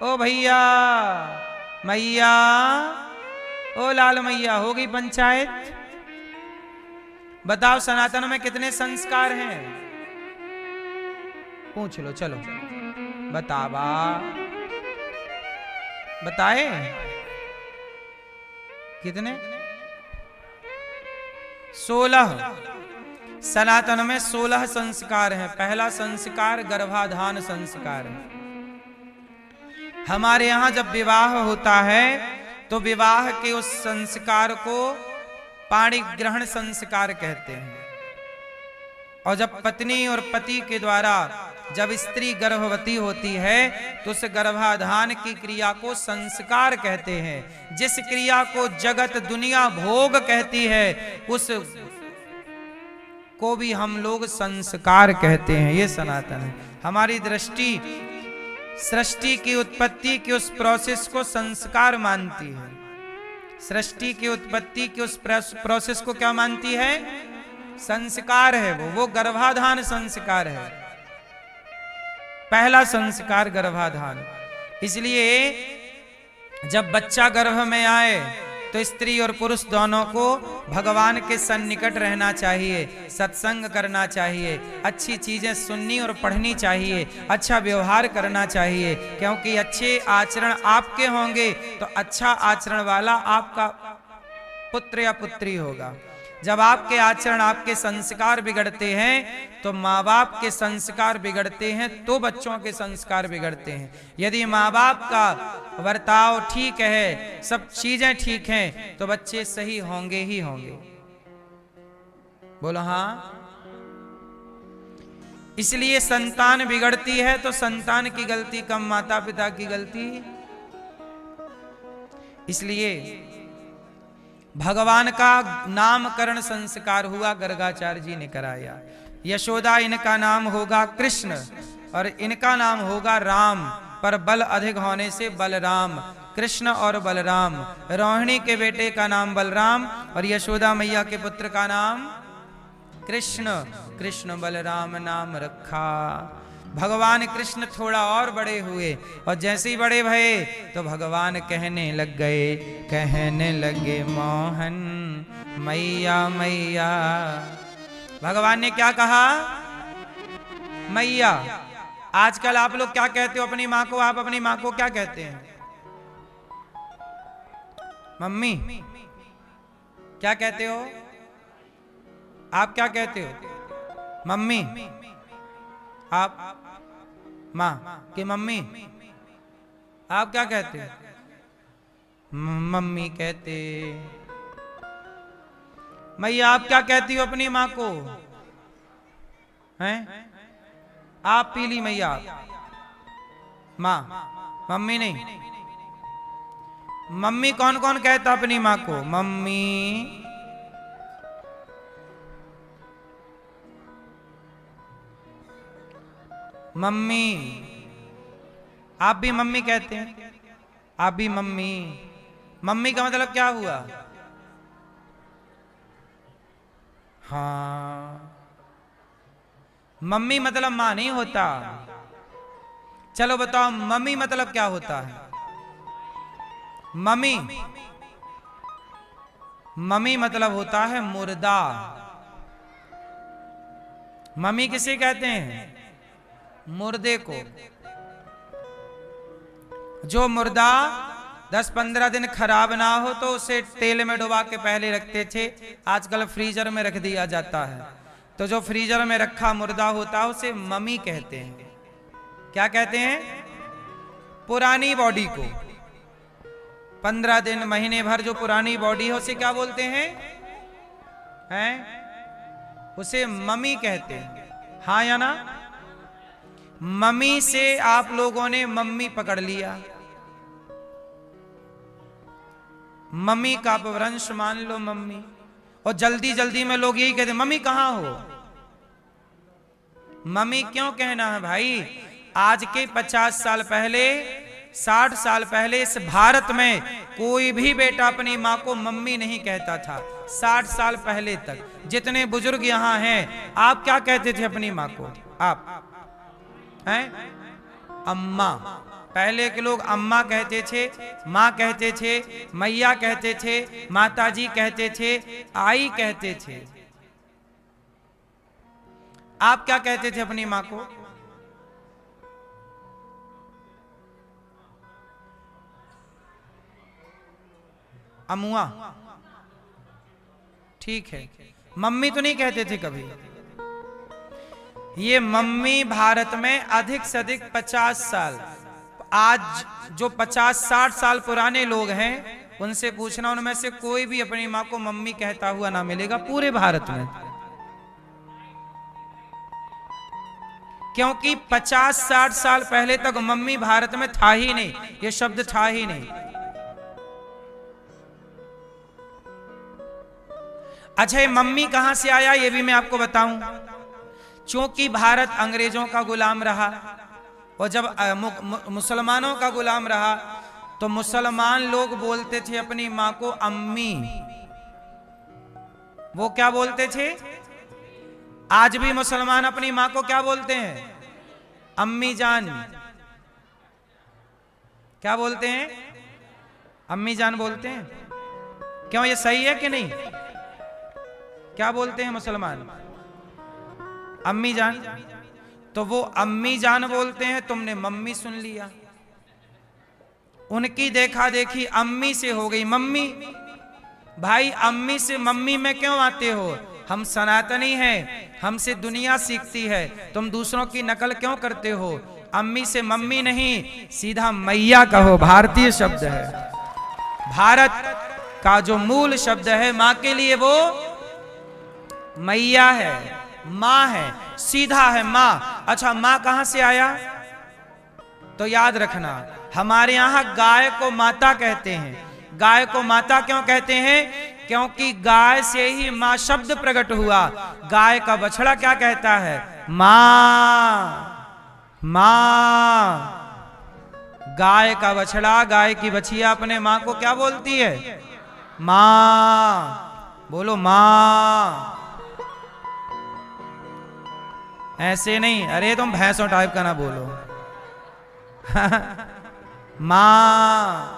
ओ भैया मैया, ओ लाल मैया, हो गई पंचायत? बताओ सनातन में कितने संस्कार हैं? पूछ लो, चलो बतावा, बताए कितने? 16। सनातन में 16 संस्कार हैं। पहला संस्कार गर्भाधान संस्कार है। हमारे यहाँ जब विवाह होता है तो विवाह के उस संस्कार को पाणी ग्रहण संस्कार कहते हैं। और जब पत्नी और पति के द्वारा जब स्त्री गर्भवती होती है तो उस गर्भाधान की क्रिया को संस्कार कहते हैं। जिस क्रिया को जगत दुनिया भोग कहती है उस को भी हम लोग संस्कार कहते हैं। ये सनातन है। हमारी दृष्टि सृष्टि की उत्पत्ति की उस प्रोसेस को संस्कार मानती है। सृष्टि की उत्पत्ति की उस प्रोसेस को क्या मानती है? संस्कार है। वो गर्भाधान संस्कार है। पहला संस्कार गर्भाधान। इसलिए जब बच्चा गर्भ में आए तो स्त्री और पुरुष दोनों को भगवान के सन्निकट रहना चाहिए, सत्संग करना चाहिए, अच्छी चीजें सुननी और पढ़नी चाहिए, अच्छा व्यवहार करना चाहिए। क्योंकि अच्छे आचरण आपके होंगे तो अच्छा आचरण वाला आपका पुत्र या पुत्री होगा। जब आपके आचरण, आपके संस्कार बिगड़ते हैं तो माँ बाप के संस्कार बिगड़ते हैं तो बच्चों के संस्कार बिगड़ते हैं। यदि माँ बाप का बर्ताव ठीक है, सब चीजें ठीक हैं, तो बच्चे सही होंगे ही होंगे। बोलो हाँ। इसलिए संतान बिगड़ती है तो संतान की गलती कम, माता पिता की गलती। इसलिए भगवान का नामकरण संस्कार हुआ, गर्गाचार्य जी ने कराया। यशोदा इनका नाम होगा कृष्ण और इनका नाम होगा राम, पर बल अधिक होने से बलराम। कृष्ण और बलराम। रोहिणी के बेटे का नाम बलराम और यशोदा मैया के पुत्र का नाम कृष्ण। कृष्ण बलराम नाम रखा। भगवान कृष्ण थोड़ा और बड़े हुए और जैसे ही बड़े भये तो भगवान कहने लगे मोहन मैया मैया। भगवान ने क्या कहा? मैया। आजकल आप लोग क्या कहते हो अपनी माँ को? आप अपनी माँ को क्या कहते हैं? मम्मी। क्या कहते हो आप? क्या कहते हो? मम्मी। आप माँ की मम्मी। आप क्या कहते हो? मम्मी कहते। मैया आप क्या कहती हो अपनी माँ को? हैं? आप पीली मैया। माँ, मम्मी नहीं। मम्मी कौन कौन कहता अपनी माँ को? मम्मी। मम्मी। आप भी मम्मी कहते हैं? आप भी मम्मी। मम्मी का मतलब क्या हुआ? हाँ, मम्मी मतलब मां नहीं होता। चलो बताओ मम्मी मतलब क्या होता है? मम्मी, मम्मी मतलब होता है मुर्दा। मम्मी किसे कहते हैं? मुर्दे को। जो मुर्दा 10-15 दिन खराब ना हो तो उसे तेल में डुबा के पहले रखते थे, आजकल फ्रीजर में रख दिया जाता है। तो जो फ्रीजर में रखा मुर्दा होता है उसे मम्मी कहते हैं। क्या कहते हैं? पुरानी बॉडी को 15 दिन महीने भर जो पुरानी बॉडी है उसे क्या बोलते हैं? उसे मम्मी कहते हैं। हाँ या ना? मम्मी से आप लोगों ने मम्मी पकड़ लिया, मम्मी का अपभ्रंश मान लो मम्मी। और जल्दी जल्दी में लोग यही कहते मम्मी कहाँ हो? मम्मी क्यों कहना है भाई? आज के 50 साल पहले, 60 साल पहले इस भारत में कोई भी बेटा अपनी माँ को मम्मी नहीं कहता था। 60 साल पहले तक जितने बुजुर्ग यहाँ हैं, आप क्या कहते थे अपनी माँ को? आप हैं? अम्मा। पहले के लोग अम्मा कहते थे, माँ कहते थे, मैया कहते थे, माताजी कहते थे, आई कहते थे। आप क्या कहते थे अपनी माँ को? अमुआ, ठीक है। मम्मी तो नहीं कहते थे कभी? ये मम्मी भारत में अधिक से अधिक 50 साल, आज जो 50-60 साल पुराने लोग हैं उनसे पूछना, उनमें से कोई भी अपनी माँ को मम्मी कहता हुआ ना मिलेगा पूरे भारत में। क्योंकि 50-60 साल पहले तक मम्मी भारत में था ही नहीं, ये शब्द था ही नहीं। अच्छा, ये मम्मी कहां से आया ये भी मैं आपको बताऊं। क्योंकि भारत अंग्रेजों का गुलाम रहा, और जब मुसलमानों का गुलाम रहा तो मुसलमान लोग बोलते थे अपनी मां को अम्मी। वो क्या बोलते थे? आज भी मुसलमान अपनी मां को क्या बोलते हैं? अम्मी जान। क्या बोलते हैं? अम्मी जान बोलते हैं। क्यों, ये सही है कि नहीं? क्या बोलते हैं मुसलमान? अम्मी जान। तो वो अम्मी जान बोलते हैं, तुमने मम्मी सुन लिया। उनकी देखा देखी अम्मी से हो गई मम्मी। भाई, अम्मी से मम्मी में क्यों आते हो? हम सनातनी हैं, हमसे दुनिया सीखती है, तुम दूसरों की नकल क्यों करते हो? अम्मी से मम्मी नहीं, सीधा मैया कहो, भारतीय शब्द है। भारत का जो मूल शब्द है मां के लिए वो मैया है, मां है, सीधा है मां। अच्छा, मां कहां से आया? तो याद रखना, हमारे यहां गाय को माता कहते हैं। गाय को माता क्यों कहते हैं? क्योंकि गाय से ही मां शब्द प्रकट हुआ। गाय का बछड़ा क्या कहता है? मां, मां। गाय का बछड़ा, गाय की बछिया अपने मां को क्या बोलती है? मां। बोलो मां। ऐसे नहीं, अरे तुम भैंसों टाइप का ना बोलो। मां।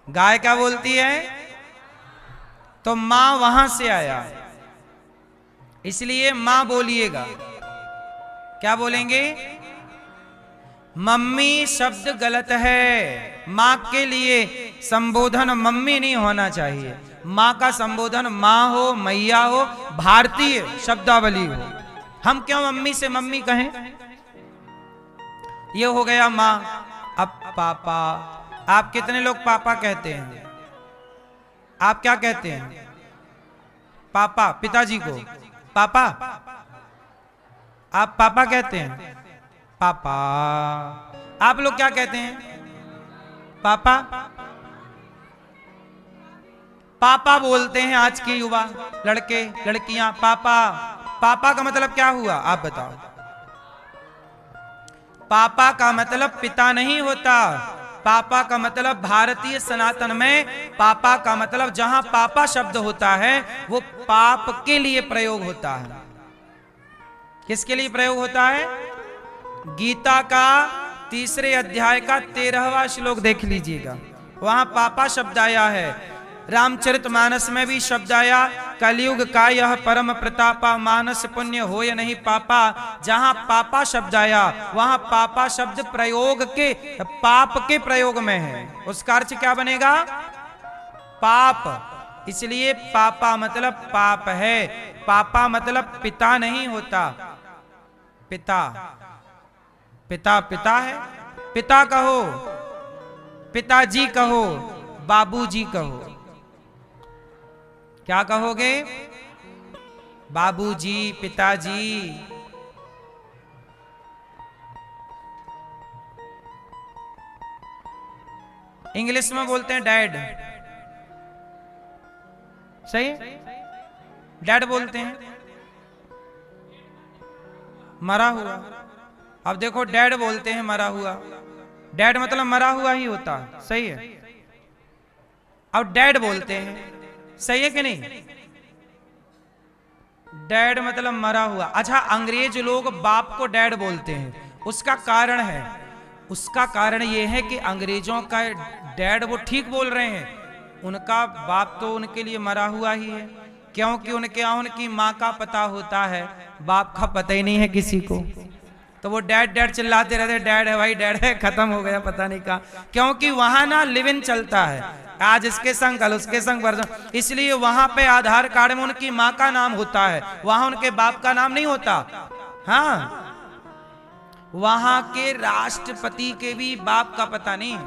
गाय क्या बोलती है? तो मां वहां से आया, इसलिए मां बोलिएगा। क्या बोलेंगे? मम्मी शब्द गलत है। मां के लिए संबोधन मम्मी नहीं होना चाहिए। मां का संबोधन मां हो, मैया हो, भारतीय शब्दावली हो। हम क्यों मम्मी से मम्मी कहें? ये हो गया मां। अब पापा, आप कितने लोग पापा कहते हैं? आप क्या कहते हैं? पापा, पिताजी को पापा। आप पापा कहते हैं? पापा। आप लोग क्या कहते हैं? पापा। पापा बोलते हैं आज के युवा, लड़के लड़कियां, पापा। पापा का मतलब क्या हुआ आप बताओ? पापा का मतलब पिता नहीं होता। पापा का मतलब भारतीय सनातन में पापा का मतलब जहां पापा शब्द होता है वो पाप के लिए प्रयोग होता है। किसके लिए प्रयोग होता है? गीता का 3 अध्याय का 13वां श्लोक देख लीजिएगा, वहां पापा शब्द आया है। रामचरितमानस में भी शब्द आया, कलयुग का यह परम प्रतापा, मानस पुण्य होय नहीं पापा। जहां पापा शब्द आया वहां पापा शब्द प्रयोग के, पाप के प्रयोग में है। उसका अर्थ क्या बनेगा? पाप। इसलिए पापा मतलब पाप है। पापा मतलब पिता नहीं होता। पिता, पिता पिता है। पिता कहो, पिताजी कहो, बाबूजी कहो। क्या कहोगे? बाबूजी, पिताजी। इंग्लिश में बोलते हैं डैड, सही? डैड बोलते हैं, मरा हुआ। अब देखो, डैड बोलते हैं मरा हुआ। डैड मतलब मरा हुआ ही होता, सही है। अब डैड बोलते हैं, सही है कि नहीं? डैड मतलब मरा हुआ। अच्छा, अंग्रेज लोग बाप को डैड बोलते हैं, उसका कारण है, उसका कारण यह है कि अंग्रेजों का डैड वो ठीक बोल रहे हैं, उनका बाप तो उनके लिए मरा हुआ ही है, क्योंकि उनके यहाँ उनकी माँ का पता होता है, बाप का पता ही नहीं है किसी को। तो वो डैड डैड चिल्लाते रहते, डैड है भाई, डैड है, खत्म हो गया, पता नहीं कहाँ, क्योंकि वहां ना लिव इन चलता है, आज इसके संग कल उसके संग परसों, इसलिए वहां पे आधार कार्ड में उनकी माँ का नाम होता है, वहां उनके बाप का नाम नहीं होता। हाँ, वहां के राष्ट्रपति के भी बाप का पता नहीं,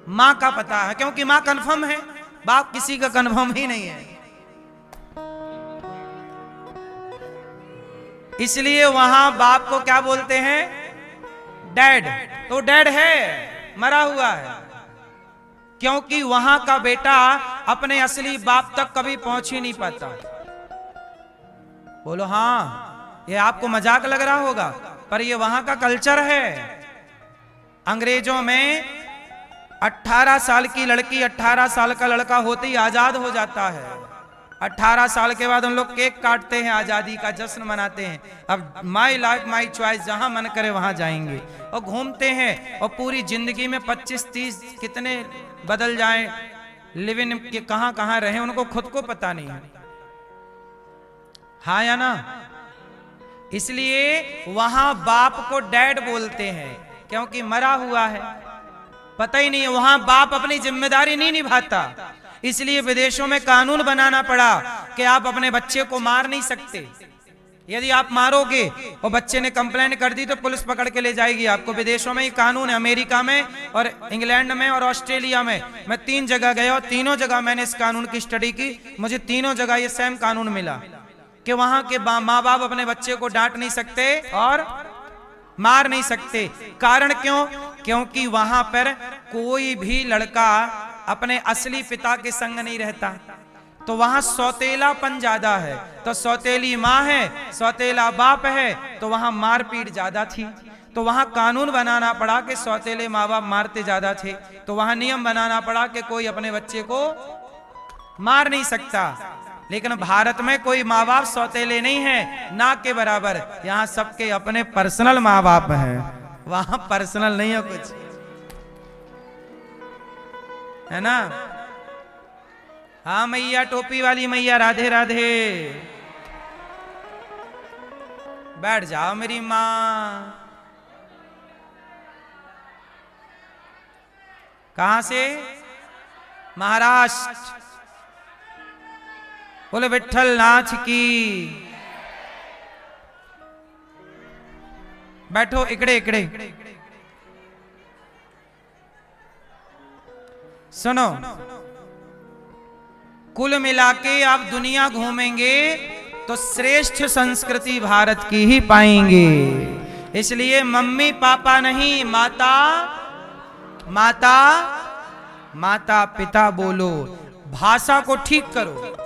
माँ का पता है, क्योंकि माँ कंफर्म है, बाप किसी का कंफर्म ही नहीं है। इसलिए वहां बाप को क्या बोलते हैं? डैड। तो डैड है, मरा हुआ है, क्योंकि वहां का बेटा अपने असली बाप तक कभी पहुंच ही नहीं पाता। बोलो हाँ, ये आपको मजाक लग रहा होगा, पर ये वहां का कल्चर है। अंग्रेजों में 18 साल की लड़की 18 साल का लड़का होते ही आजाद हो जाता है। 18 साल के बाद हम लोग केक काटते हैं, आजादी का जश्न मनाते हैं, अब माई लाइफ माई चॉइस, जहां मन करे वहां जाएंगे, और घूमते हैं, और पूरी जिंदगी में 25-30 कितने बदल जाएं, लिव इन के कहां कहां रहे उनको खुद को पता नहीं है। हाँ या ना? इसलिए वहां बाप को डैड बोलते हैं, क्योंकि मरा हुआ है, पता ही नहीं है, वहां बाप अपनी जिम्मेदारी नहीं निभाता। इसलिए विदेशों में कानून बनाना पड़ा कि आप अपने बच्चे को मार नहीं सकते, यदि आप मारोगे और बच्चे ने कंप्लेंट कर दी तो पुलिस पकड़ के ले जाएगी आपको। विदेशों में ये कानून है, अमेरिका में और इंग्लैंड में और ऑस्ट्रेलिया में। मैं 3 जगह गया और तीनों जगह मैंने इस कानून की स्टडी की, मुझे तीनों जगह ये सेम कानून मिला कि वहां के माँ बाप अपने बच्चे को डांट नहीं सकते और मार नहीं सकते। कारण क्यों? क्योंकि वहां पर कोई भी लड़का अपने असली पिता के संग नहीं रहता, तो वहां सौतेलापन ज्यादा है, तो सौतेली माँ है, सौतेला बाप है, तो वहां मारपीट ज्यादा थी। तो वहां कानून बनाना पड़ा कि सौतेले माँ बाप मारते ज्यादा थे, तो वहां नियम बनाना पड़ा कि कोई अपने बच्चे को मार नहीं सकता। लेकिन भारत में कोई माँ बाप सौतेले नहीं है, ना के बराबर, यहाँ सबके अपने पर्सनल माँ बाप हैं, वहां पर्सनल नहीं है कुछ, है ना? हाँ मैया, टोपी वाली मैया, राधे राधे, बैठ जाओ मेरी माँ। कहां से? महाराष्ट्र। बोले विठल नाथ की। बैठो, इकड़े इकड़े सुनो, कुल मिलाके आप दुनिया घूमेंगे तो श्रेष्ठ संस्कृति भारत की ही पाएंगे। इसलिए मम्मी पापा नहीं, माता माता माता पिता बोलो, भाषा को ठीक करो,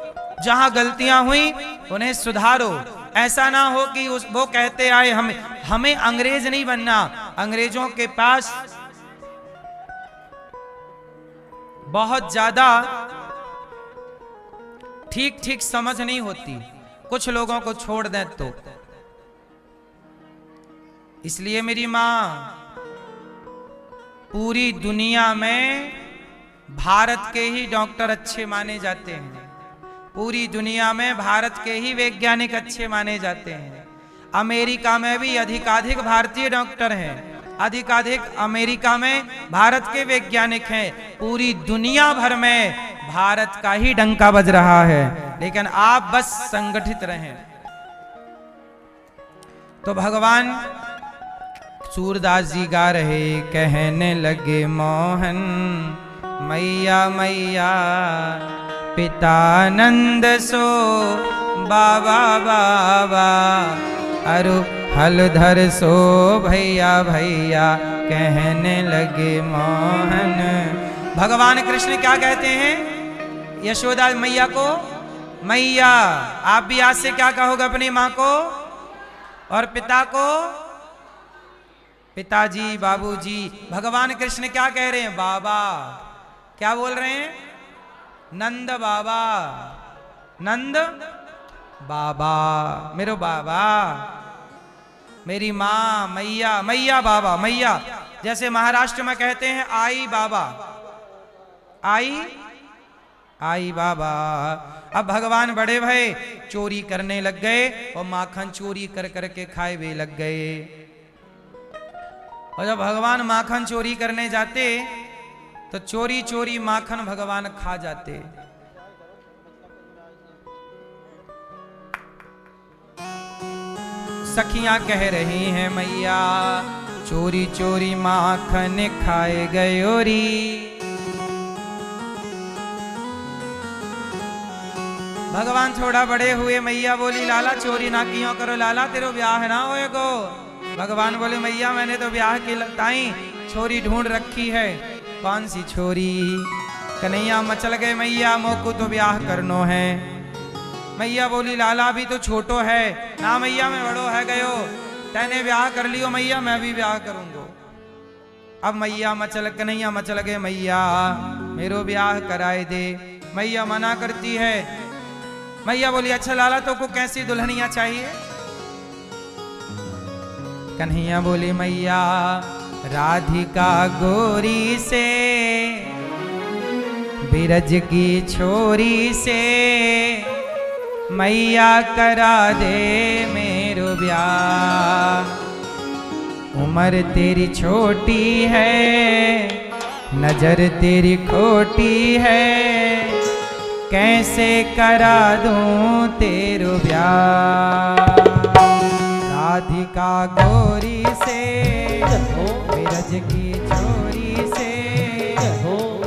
जहां गलतियां हुई उन्हें सुधारो। ऐसा ना हो कि वो कहते आए हमें अंग्रेज नहीं बनना। अंग्रेजों के पास बहुत ज्यादा ठीक ठीक समझ नहीं होती, कुछ लोगों को छोड़ दें तो। इसलिए मेरी मां, पूरी दुनिया में भारत के ही डॉक्टर अच्छे माने जाते हैं, पूरी दुनिया में भारत के ही वैज्ञानिक अच्छे माने जाते हैं। अमेरिका में भी अधिकाधिक भारतीय डॉक्टर हैं, अधिकाधिक अमेरिका में भारत के वैज्ञानिक हैं। पूरी दुनिया भर में भारत का ही डंका बज रहा है, लेकिन आप बस संगठित रहें। तो भगवान सूरदास जी गा रहे, कहने लगे मोहन मैया मैया, पितानंद सो बाबा बाबा, अरु हलधर सो भैया भैया, कहने लगे मोहन। भगवान कृष्ण क्या कहते हैं यशोदा मैया को? मैया। आप भी आज से क्या कहोगे अपनी माँ को? और पिता को? पिताजी, बाबूजी। भगवान कृष्ण क्या कह रहे हैं? बाबा। क्या बोल रहे हैं? नंद बाबा। नंद बाबा, मेरो बाबा, मेरी माँ मैया, मैया बाबा, मैया जैसे महाराष्ट्र में कहते हैं आई बाबा, आई आई बाबा। अब भगवान बड़े भय, चोरी करने लग गए और माखन चोरी कर करके खाए भी लग गए। और जब भगवान माखन चोरी करने जाते तो चोरी चोरी माखन भगवान खा जाते। सखियां कह रही हैं मैया चोरी चोरी माखन खाए गयोरी। भगवान थोड़ा बड़े हुए, मैया बोली लाला चोरी ना क्यों करो लाला, तेरो ब्याह ना होए गो। भगवान बोले मैया मैंने तो ब्याह की ताई छोरी ढूंढ रखी है। कौन सी छोरी? कन्हैया मचल गए मैया मोको तो ब्याह करनो है। मैया बोली लाला भी तो छोटो है ना, मैया मैं बड़ो है गयो, तैने ब्याह कर लियो मैया मैं भी ब्याह करूंगो। अब मैया मचल, कन्हैया मचल गए मैया मेरो ब्याह कराए दे। मैया मना करती है। मैया बोली अच्छा लाला तो को कैसी दुल्हनिया चाहिए? कन्हैया बोली मैया राधिका गोरी से, बिरज की छोरी से, मैया करा दे मेरो ब्याह। उम्र तेरी छोटी है, नजर तेरी खोटी है, कैसे करा दूं तेरो ब्याह। राधिका गोरी से, बिरज की छोरी से,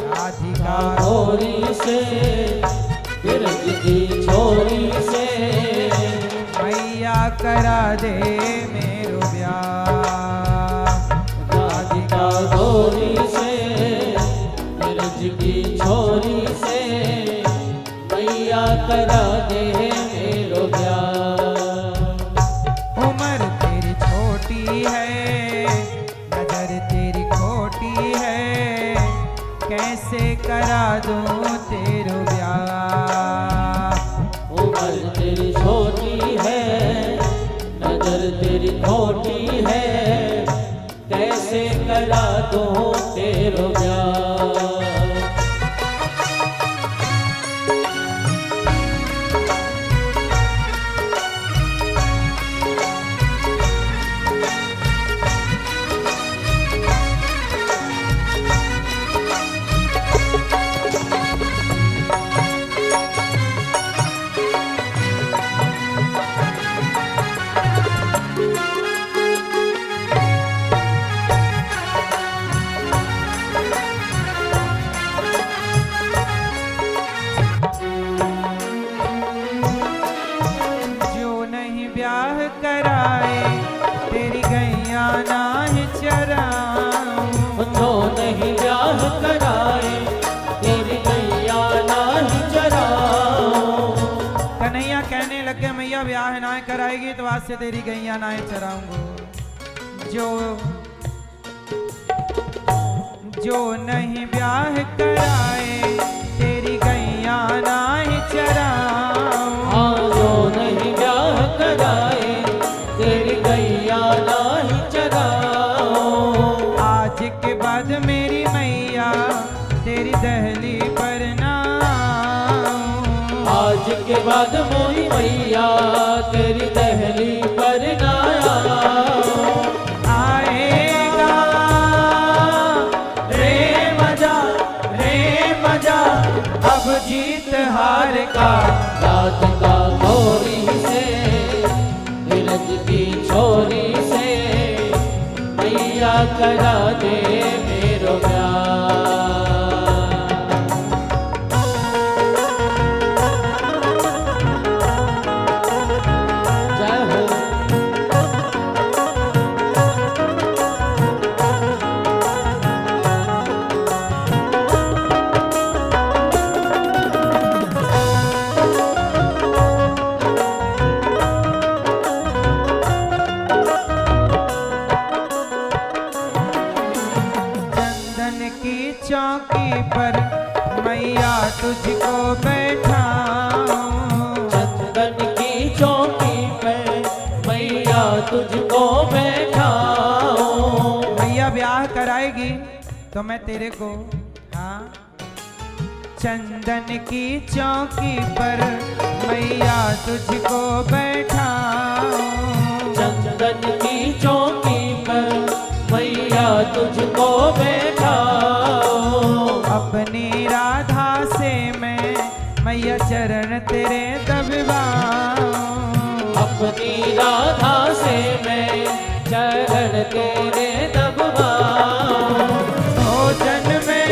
राधिका गोरी से, बिरज की छोरी से, मैया करा दे मेरो ब्याह। राधिका गोरी से, बिरज की छोरी से, मैया करा दे मेरो ब्याह। उम्र तेरी छोटी है, नजर तेरी खोटी है, कैसे करा दूं तेरो ब्याह। उम्र तेरी छोटी है, नजर तेरी खोटी है, कैसे करा दूं तेरो ब्याह। मैया ब्याह ना कराएगी तो आज से तेरी गैया ना चराऊंगो। जो नहीं ब्याह कराए तेरी गैया ना चराऊं। जो नहीं ब्याह कराए तेरी गैया ना चराऊं। आज के बाद मेरी मैया तेरी दहली पर ना आऊं। आज के बाद मोरी मैया तेरी दहली पर ना आएगा रे मजा अब जीत हार का। रात का गोरी से बिरज की छोरी से मैया करा दे मेरो ब्याह। तुझको बैठाऊं। मैया ब्याह कराएगी तो मैं तेरे को हाँ चंदन की चौकी पर मैया तुझको बैठाऊं। चंदन की चौकी पर मैया तुझको बैठाऊं। अपनी राधा से मैं मैया चरण तेरे दबवाऊं। अपनी राधा से मैं चरण तेरे दबवाऊं। भोजन में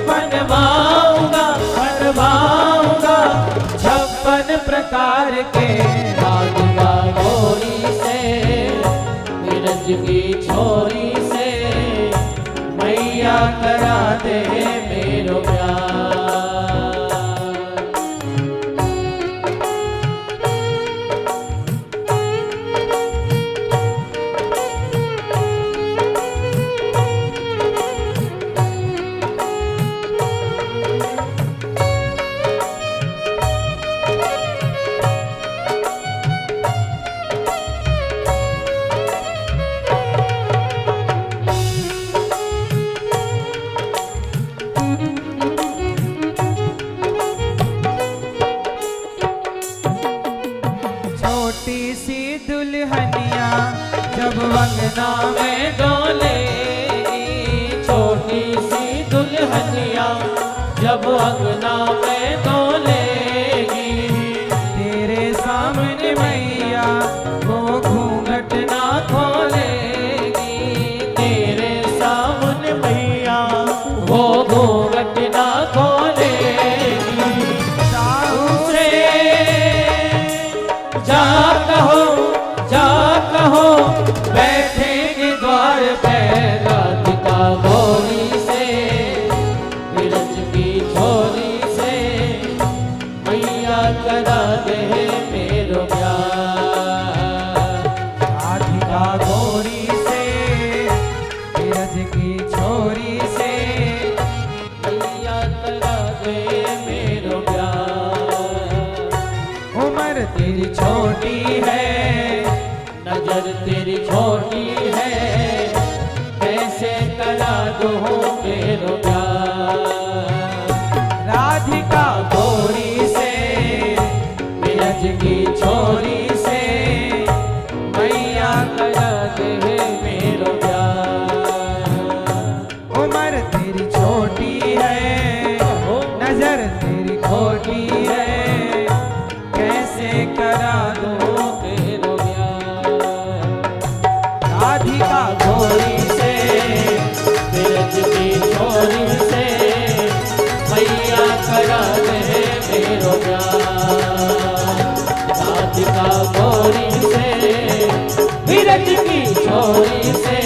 बनवाऊंगा बनवाऊंगा 56 प्रकार के राधिका गोरी से, ब्रज की छोरी से मैया करा दे मेरो प्यार। छोटी सी दुल्हनिया जब वंगना में डोलेगी, छोटी सी दुल्हनिया जब अंगना में डोलेगी। तेरे सामने मैया वो घूंघट ना खोलेगी, तेरे सामने मैया वो घूंघट ना खोलेगी। साहू से जा कहो बैठेंगे द्वार पे राधिका गोरी से, ब्रज की छोरी से मैया करा दे मेरो प्यार। राधिका गोरी से ब्रज की छोरी से मैया करा दे मेरो प्यार। उम्र तेरी छोटी है नजर तेरी छोटी है, कैसे करा दो मेरो प्यार। राधिका गोरी से ब्रज की छोरी से मैया करा दे मेरो प्यार। उम्र तेरी छोटी है नजर तेरी खोटी है कैसे करा दो मेरो प्यार। राधिका गोरी से ब्रज की छोरी से मैया करा दे मेरो प्यार। राधिका गोरी से ब्रज की छोरी से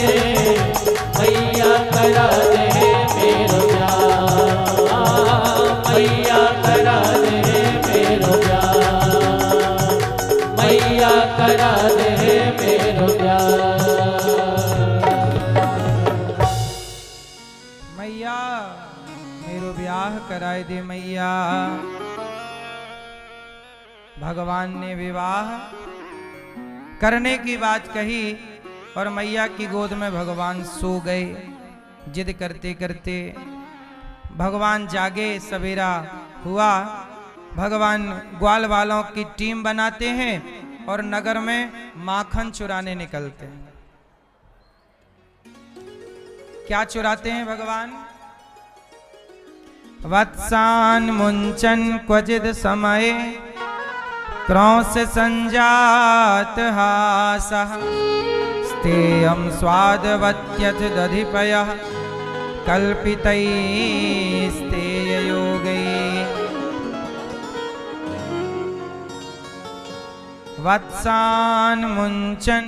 मैया करा दे मेरो प्यार। मैया करा दे मेरो प्यार। मैया करा दे मेरो प्यार। मैया मेरो ब्याह कराए दे मैया। भगवान ने विवाह करने की बात कही और मैया की गोद में भगवान सो गए। जिद करते करते भगवान जागे, सवेरा हुआ। भगवान ग्वाल वालों की टीम बनाते हैं और नगर में माखन चुराने निकलते हैं। क्या चुराते हैं भगवान? वत्सान मुंचन क्वचिद समय क्रौस संजात हासः स्तेयं स्वादवत्यथ दधिपयः कल्पितैस्तेययोगैः। वत्सान मुंचन।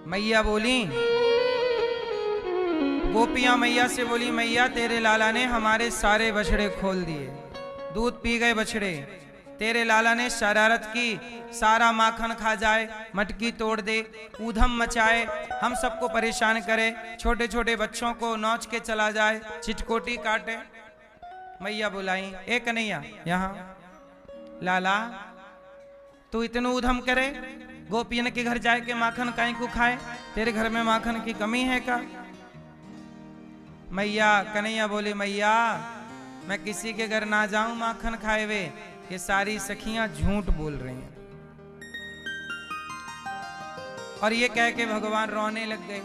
मैया बोली, गोपियां मैया से बोली, मैया तेरे लाला ने हमारे सारे बछड़े खोल दिए, दूध पी गए बछड़े। तेरे लाला ने शरारत की, सारा माखन खा जाए, मटकी तोड़ दे, ऊधम मचाए, हम सबको परेशान करे, छोटे छोटे बच्चों को नौच के चला जाए, चिटकोटी काटे। मैया बुलाई, ए कन्हैया यहाँ। लाला तू इतनु उधम करे, गोपियन के घर जाए के माखन काहे को खाए, तेरे घर में माखन की कमी है का? मैया कन्हैया बोले मैया मैं किसी के घर ना जाऊं माखन खाए वे, ये सारी सखियां झूठ बोल रही हैं। और ये कह के भगवान रोने लग गए।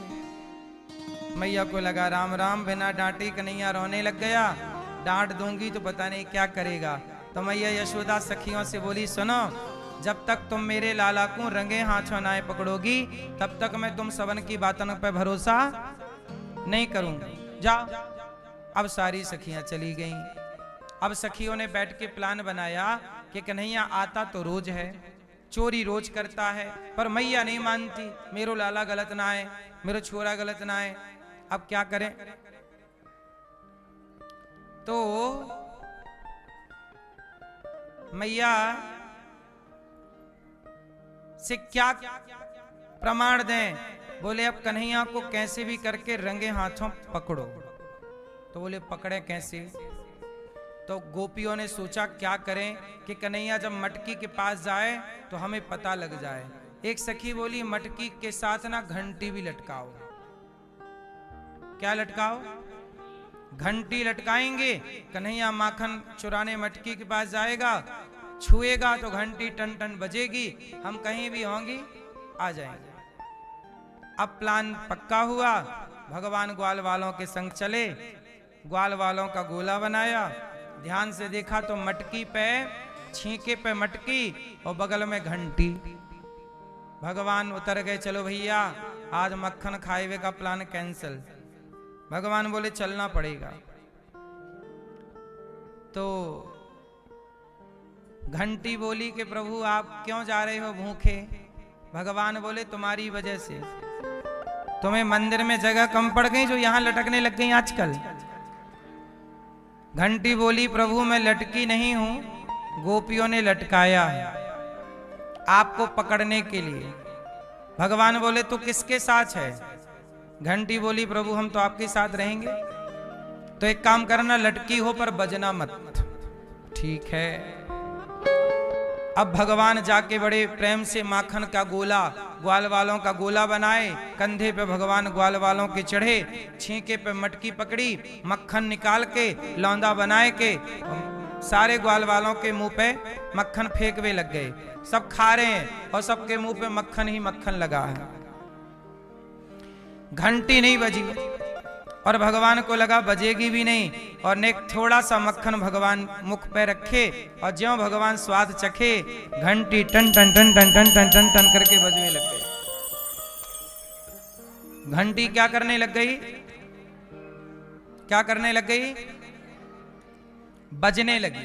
मैया को लगा राम राम, बिना डांटे कन्हैया रोने लग गया, डांट दूंगी तो पता नहीं क्या करेगा। तो मैया यशोदा सखियों से बोली सुनो, जब तक तुम मेरे लाला को रंगे हाथों ना पकड़ोगी तब तक मैं तुम सबन की बातों पर भरोसा नहीं करूंगी, जाओ। अब सारी सखियां चली गईं। अब सखियों ने बैठ के प्लान बनाया कि कन्हैया आता तो रोज है, चोरी रोज करता है, पर मैया नहीं मानती, मेरो लाला गलत ना आए, मेरो छोरा गलत ना आए, अब क्या करें। तो मैया से क्या प्रमाण दें? बोले अब कन्हैया को कैसे भी करके रंगे हाथों पकड़ो। तो बोले पकड़े कैसे? तो गोपियों ने सोचा क्या करें कि कन्हैया जब मटकी के पास जाए तो हमें पता लग जाए। एक सखी बोली मटकी के साथ ना घंटी भी लटकाओ। क्या लटकाओ? घंटी लटकाएंगे, कन्हैया माखन चुराने मटकी के पास जाएगा, छुएगा तो घंटी टन टन बजेगी, हम कहीं भी होंगी आ जाएंगे। अब प्लान पक्का हुआ, भगवान ग्वाल वालों के संग चले, ग्वाल वालों का गोला बनाया, ध्यान से देखा तो मटकी पे, छींके पे मटकी और बगल में घंटी। भगवान उतर गए, चलो भैया आज मक्खन खाए का प्लान कैंसिल। भगवान बोले चलना पड़ेगा। तो घंटी बोली कि प्रभु आप क्यों जा रहे हो भूखे? भगवान बोले तुम्हारी वजह से, तुम्हें मंदिर में जगह कम पड़ गई जो यहां लटकने लग गई आजकल। घंटी बोली प्रभु मैं लटकी नहीं हूं, गोपियों ने लटकाया है आपको पकड़ने के लिए। भगवान बोले तो किसके साथ है? घंटी बोली प्रभु हम तो आपके साथ रहेंगे। तो एक काम करना, लटकी हो पर बजना मत। ठीक है। अब भगवान जाके बड़े प्रेम से माखन का गोला, ग्वाल वालों का गोला बनाए, कंधे पे भगवान ग्वाल वालों के चढ़े, छींके पे मटकी पकड़ी, मक्खन निकाल के लौंदा बनाए के सारे ग्वाल वालों के मुंह पे मक्खन फेंकवे लग गए। सब खा रहे हैं और सबके मुंह पे मक्खन ही मक्खन लगा है। घंटी नहीं बजी और भगवान को लगा बजेगी भी नहीं, और ने थोड़ा सा मक्खन भगवान मुख पे रखे और ज्यों भगवान स्वाद चखे, घंटी टन टन टन टन टन टन टन टन करके बजने लग गई। घंटी क्या करने लग गई? क्या करने लग गई? बजने लगी।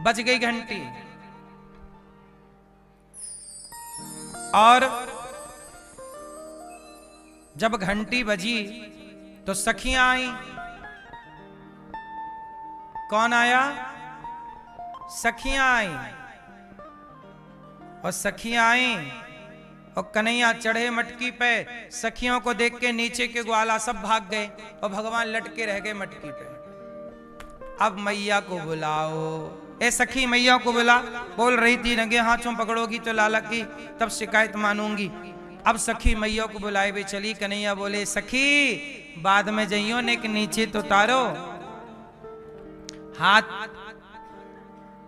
बज गई घंटी। और जब घंटी बजी तो सखियां आई। कौन आया? सखियां आई। और सखियां आई और कन्हैया चढ़े मटकी पे, सखियों को देख के नीचे के ग्वाला सब भाग गए और भगवान लटके रह गए मटकी पे। अब मैया को बुलाओ। ए सखी मैया को बुला, बोल रही थी रंगे हाथों पकड़ोगी तो लाला की तब शिकायत मानूंगी। अब सखी मैया को बुलाए भी चली। कन्हैया बोले सखी बाद में जइयो ने के नीचे तो तारो, हाथ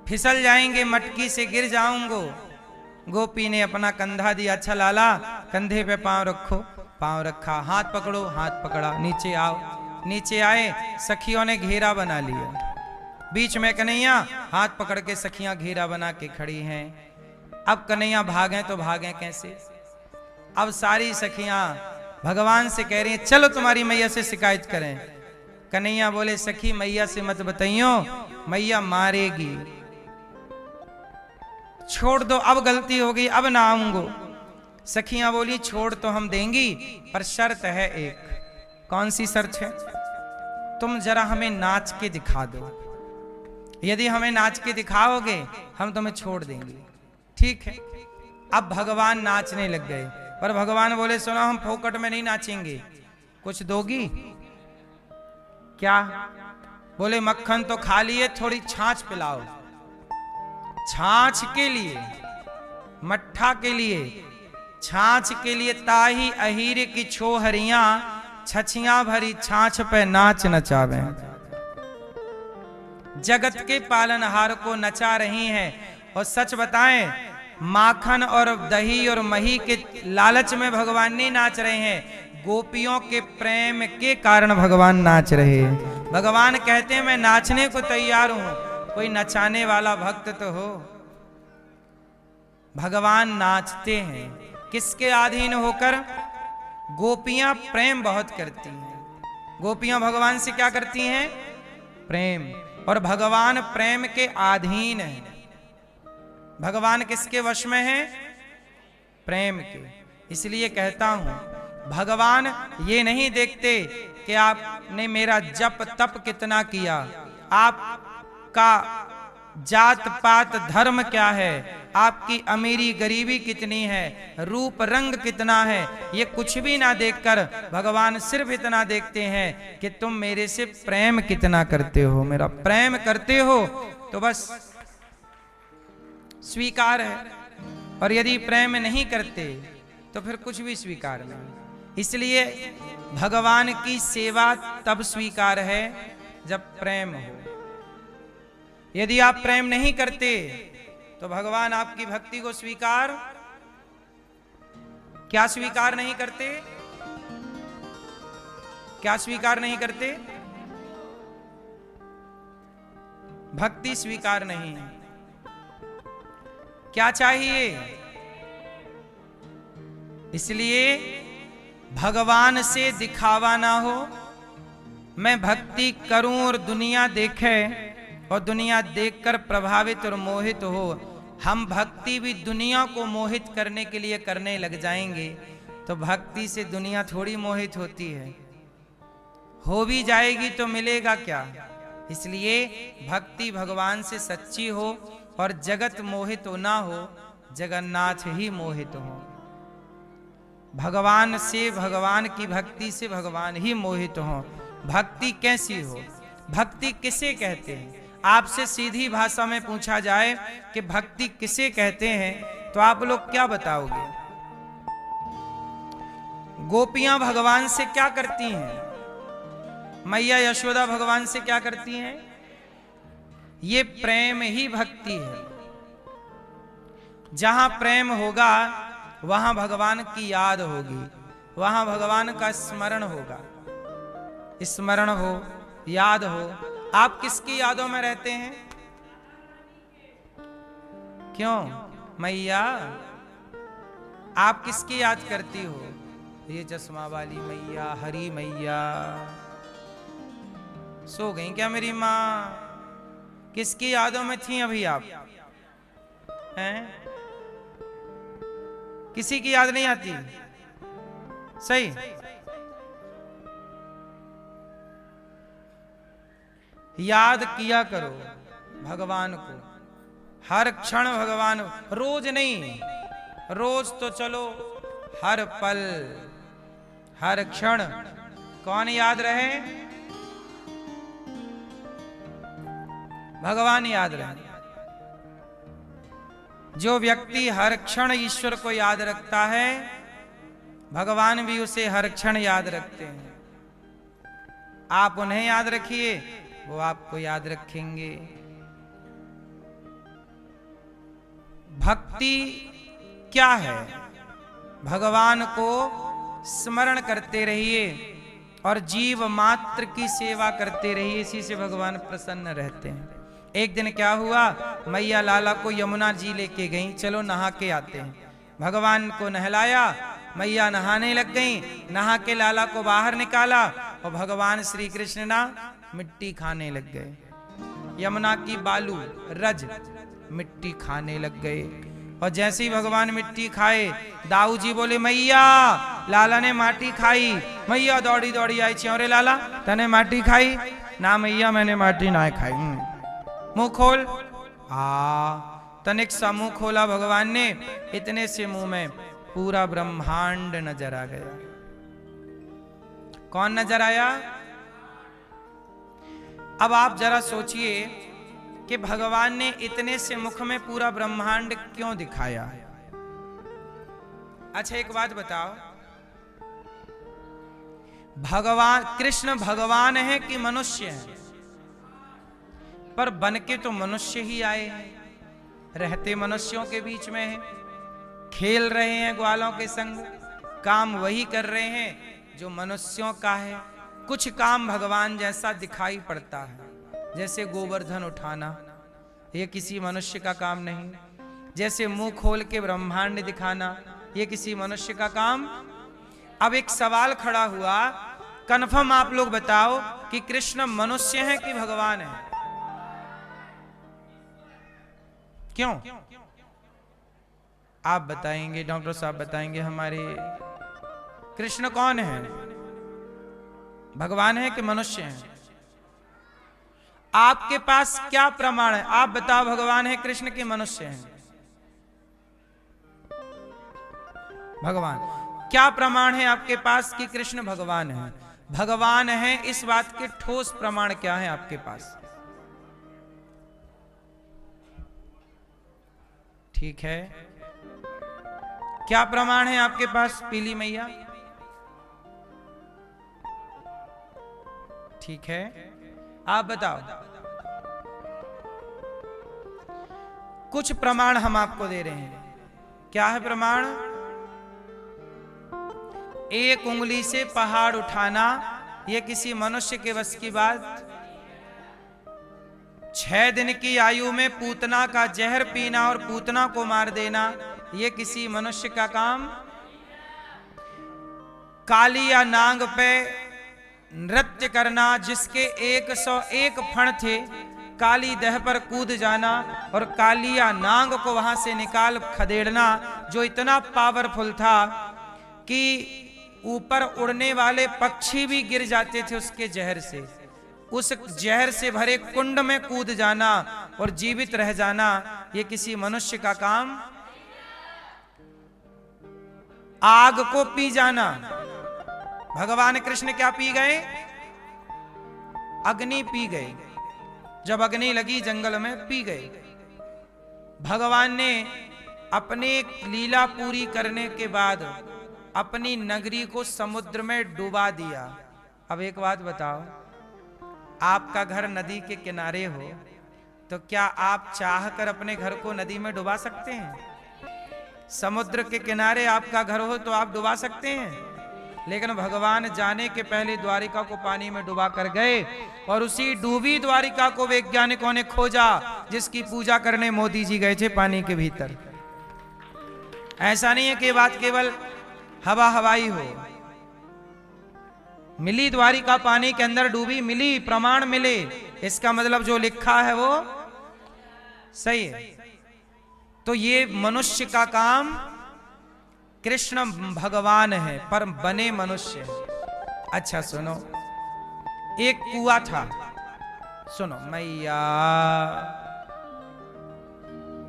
फिसल जाएंगे, मटकी से गिर जाऊंगो। गोपी ने अपना कंधा दिया, अच्छा लाला कंधे पे पांव रखो। पांव रखा, हाथ पकड़ो, हाथ पकड़ा, नीचे आओ। नीचे आए, सखियों ने घेरा बना लिया। बीच में कन्हैया, हाथ पकड़ के सखियां घेरा बना के खड़ी हैं। अब कन्हैया भागे तो भागे कैसे? अब सारी सखियां भगवान से कह रही हैं चलो तुम्हारी मैया से शिकायत करें। कन्हैया बोले सखी मैया से मत बताइयो, मैया मारेगी, छोड़ दो, अब गलती हो गई, अब ना आऊंगो। सखियां बोली छोड़ तो हम देंगी, पर शर्त है एक। कौन सी शर्त है? तुम जरा हमें नाच के दिखा दो, यदि हमें नाच के दिखाओगे हम तुम्हें छोड़ देंगे। ठीक है। अब भगवान नाचने लग गए, पर भगवान बोले सुनो हम फोकट में नहीं नाचेंगे, कुछ दोगी क्या? बोले मक्खन तो खा लिए, थोड़ी छाछ पिलाओ। छाछ के लिए, मट्ठा के लिए, छाछ के लिए ताही अहीर की छोहरियां छछियां भरी छाछ पे नाच नचावे। जगत के पालनहार को नचा रही हैं। और सच बताएं, माखन और दही और मही के लालच में भगवान नहीं नाच रहे हैं, गोपियों के प्रेम के कारण भगवान नाच रहे हैं। भगवान कहते हैं मैं नाचने को तैयार हूं, कोई नचाने वाला भक्त तो हो। भगवान नाचते हैं किसके अधीन होकर? गोपियां प्रेम बहुत करती हैं। गोपियां भगवान से क्या करती हैं? प्रेम। और भगवान प्रेम के अधीन है। भगवान किसके वश में है? प्रेम के। इसलिए कहता हूं, भगवान ये नहीं देखते कि आपने मेरा जप तप कितना किया, आपका जात पात धर्म क्या है, आपकी अमीरी गरीबी कितनी है, रूप रंग कितना है, ये कुछ भी ना देखकर भगवान सिर्फ इतना देखते हैं कि तुम मेरे से प्रेम कितना करते हो। मेरा प्रेम करते हो तो बस स्वीकार है, और यदि प्रेम नहीं करते तो फिर कुछ भी स्वीकार नहीं। इसलिए भगवान की सेवा तब स्वीकार है जब प्रेम हो। यदि आप प्रेम नहीं करते तो भगवान आपकी भक्ति को स्वीकार, क्या स्वीकार नहीं करते? क्या स्वीकार नहीं करते? भक्ति स्वीकार नहीं है। क्या चाहिए? इसलिए भगवान से दिखावा ना हो। मैं भक्ति करूं और दुनिया देखे और दुनिया देखकर प्रभावित और मोहित हो। हम भक्ति भी दुनिया को मोहित करने के लिए करने लग जाएंगे तो भक्ति से दुनिया थोड़ी मोहित होती है। हो भी जाएगी तो मिलेगा क्या? इसलिए भक्ति भगवान से सच्ची हो और जगत मोहित हो ना हो, जगन्नाथ ही मोहित हो। भगवान से, भगवान की भक्ति से भगवान ही मोहित हो। भक्ति कैसी हो? भक्ति किसे कहते हैं? आपसे सीधी भाषा में पूछा जाए कि भक्ति किसे कहते हैं तो आप लोग क्या बताओगे? गोपियां भगवान से क्या करती हैं? मैया यशोदा भगवान से क्या करती हैं? ये प्रेम ही भक्ति है। जहां प्रेम होगा वहां भगवान की याद होगी, वहां भगवान का स्मरण होगा। स्मरण हो, याद हो। आप किसकी यादों में रहते हैं? क्यों मैया, आप किसकी याद करती हो? ये चश्मा वाली मैया, हरी मैया। सो गई क्या मेरी माँ? किसकी यादों में थी अभी आप? हैं? किसी की याद नहीं आती? सही। याद किया करो भगवान को, हर क्षण भगवान, रोज नहीं, रोज तो चलो, हर पल हर क्षण कौन याद रहे? भगवान याद रहे। जो व्यक्ति हर क्षण ईश्वर को याद रखता है, भगवान भी उसे हर क्षण याद रखते हैं। आप उन्हें याद रखिए, वो आपको याद रखेंगे। भक्ति क्या है? भगवान को स्मरण करते रहिए और जीव मात्र की सेवा करते रहिए, इसी से भगवान प्रसन्न रहते हैं। एक दिन क्या हुआ, मैया लाला को यमुना जी लेके गई, चलो नहा के आते हैं। भगवान को नहलाया, मैया नहाने लग गई, नहा के लाला को बाहर निकाला और भगवान श्री कृष्ण ना मिट्टी खाने लग गए। यमुना की बालू रज मिट्टी खाने लग गए। और जैसे ही भगवान मिट्टी खाए, दाऊ जी बोले मैया लाला ने माटी खाई। मैया दौड़ी दौड़ी आई, च्योरे लाला तने माटी खाई? ना मैया मैंने माटी ना खाई। मुंह खोल। तनिक सा मुंह खोला भगवान ने, इतने से मुंह में पूरा ब्रह्मांड नजर आ गया। कौन नजर आया? अब आप जरा सोचिए कि भगवान ने इतने से मुख में पूरा ब्रह्मांड क्यों दिखाया? अच्छा एक बात बताओ, भगवान कृष्ण भगवान है कि मनुष्य है? पर बन के तो मनुष्य ही आए हैं, रहते मनुष्यों के बीच में हैं, खेल रहे हैं ग्वालों के संग, काम वही कर रहे हैं जो मनुष्यों का है। कुछ काम भगवान जैसा दिखाई पड़ता है, जैसे गोवर्धन उठाना, ये किसी मनुष्य का काम नहीं। जैसे मुंह खोल के ब्रह्मांड दिखाना, ये किसी मनुष्य का काम। अब एक सवाल खड़ा हुआ, कन्फर्म आप लोग बताओ कि कृष्ण मनुष्य है कि भगवान है? क्यों? आप बताएंगे, डॉक्टर साहब बताएंगे हमारे, कृष्ण कौन है? भगवान है कि मनुष्य है? आपके पास क्या प्रमाण है? आप बताओ, भगवान है कृष्ण के मनुष्य है? भगवान। क्या प्रमाण है आपके पास कि कृष्ण भगवान है? भगवान है इस बात के ठोस प्रमाण क्या है आपके पास? ठीक है, क्या प्रमाण है आपके पास? पीली मैया। ठीक है, आप बताओ। कुछ प्रमाण हम आपको दे रहे हैं। क्या है प्रमाण? एक उंगली से पहाड़ उठाना, यह किसी मनुष्य के बस की बात। 6 दिन की आयु में पूतना का जहर पीना और पूतना को मार देना, यह किसी मनुष्य का काम। काली या नांग पे नृत्य करना, जिसके 101 फण थे, काली देह पर कूद जाना और काली या नांग को वहां से निकाल खदेड़ना, जो इतना पावरफुल था कि ऊपर उड़ने वाले पक्षी भी गिर जाते थे उसके जहर से। उस जहर से भरे कुंड में कूद जाना और जीवित रह जाना, यह किसी मनुष्य का काम। आग को पी जाना, भगवान कृष्ण क्या पी गए? अग्नि पी गए। जब अग्नि लगी जंगल में, पी गए। भगवान ने अपने लीला पूरी करने के बाद अपनी नगरी को समुद्र में डुबा दिया। अब एक बात बताओ, आपका घर नदी के किनारे हो तो क्या आप चाहकर अपने घर को नदी में डुबा सकते हैं? समुद्र के किनारे आपका घर हो तो आप डुबा सकते हैं? लेकिन भगवान जाने के पहले द्वारिका को पानी में डुबा कर गए और उसी डूबी द्वारिका को वैज्ञानिकों ने खोजा, जिसकी पूजा करने मोदी जी गए थे पानी के भीतर। ऐसा नहीं है कि बात केवल हवा हवाई हो। मिली द्वारिका पानी के अंदर डूबी, मिली, प्रमाण मिले, इसका मतलब जो लिखा है वो सही है। तो ये मनुष्य का काम, कृष्ण भगवान है पर बने मनुष्य है। अच्छा सुनो, एक कुआं था, सुनो मैया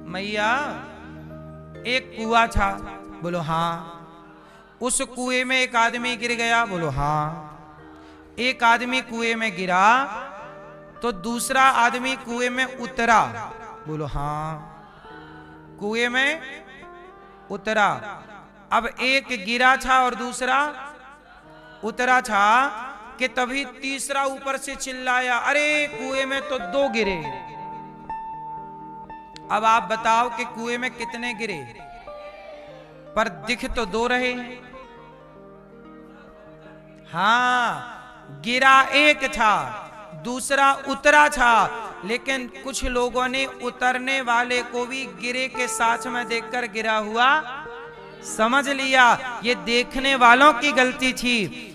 मैया, एक कुआं था, बोलो हाँ। उस कुएं में एक आदमी गिर गया, बोलो हाँ। एक आदमी कुएं में गिरा तो दूसरा आदमी कुएं में उतरा, बोलो हाँ। कुएं में उतरा। अब एक गिरा था और दूसरा उतरा था कि तभी तीसरा ऊपर से चिल्लाया, अरे कुएं में तो 2 गिरे। अब आप बताओ कि कुएं में कितने गिरे? पर दिख तो 2 रहे हैं। हाँ, गिरा एक था, दूसरा उतरा था, लेकिन कुछ लोगों ने उतरने वाले को भी गिरे के साथ में देखकर गिरा हुआ समझ लिया। ये देखने वालों की गलती थी।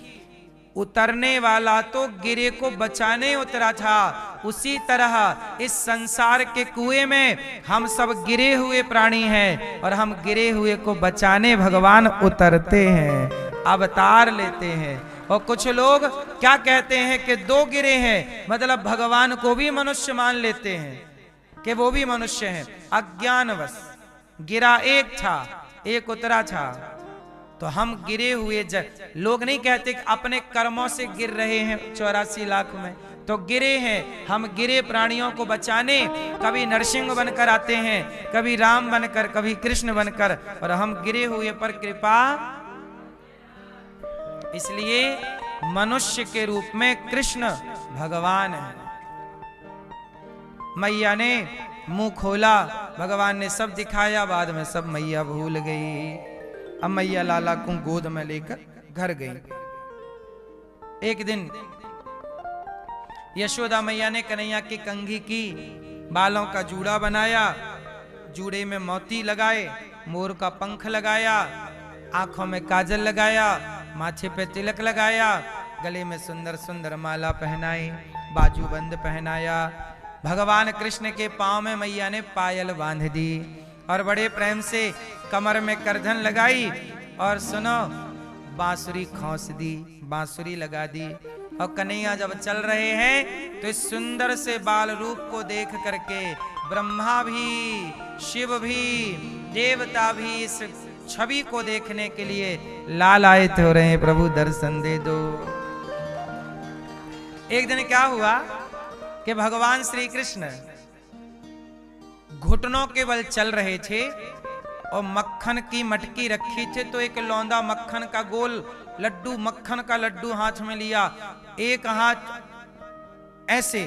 उतरने वाला तो गिरे को बचाने उतरा था। उसी तरह इस संसार के कुएं में हम सब गिरे हुए प्राणी हैं और हम गिरे हुए को बचाने भगवान उतरते हैं, अवतार लेते हैं। और कुछ लोग क्या कहते हैं कि 2 गिरे हैं, मतलब भगवान को भी मनुष्य मान लेते हैं कि वो भी मनुष्य हैं। अज्ञानवश गिरा एक था, एक उतरा था। तो हम गिरे हुए लोग नहीं कहते कि अपने कर्मों से गिर रहे हैं 84 लाख में, तो गिरे हैं, हम गिरे प्राणियों को बचाने कभी नरसिंह बनकर आते हैं, कभी राम बनकर, कभी कृष्ण बनकर, और हम गिरे हुए पर कृपा। इसलिए मनुष्य के रूप में कृष्ण भगवान है। मैया ने मुंह खोला, भगवान ने सब दिखाया, बाद में सब मैया भूल गई। अब मैया लाला को गोद में लेकर घर गई। एक दिन यशोदा मैया ने कन्हैया की कंघी की, बालों का जूड़ा बनाया, जूड़े में मोती लगाए, मोर का पंख लगाया, आंखों में काजल लगाया, माथे पे तिलक लगाया, गले में सुंदर सुंदर माला पहनाई, बाजूबंद पहनाया। भगवान कृष्ण के पांव में मैया ने पायल बांध दी और बड़े प्रेम से कमर में करधन लगाई, और सुनो बांसुरी खौस दी, बांसुरी लगा दी। और कन्हैया जब चल रहे हैं तो इस सुंदर से बाल रूप को देख करके ब्रह्मा भी, शिव भी, देवता भी इस छवि को देखने के लिए लालायित हो रहे हैं, प्रभु दर्शन दे दो। एक दिन क्या हुआ कि भगवान श्री कृष्ण घुटनों के बल चल रहे थे और मक्खन की मटकी रखी थी, तो एक लौंदा मक्खन का गोल लड्डू, मक्खन का लड्डू हाथ में लिया, एक हाथ ऐसे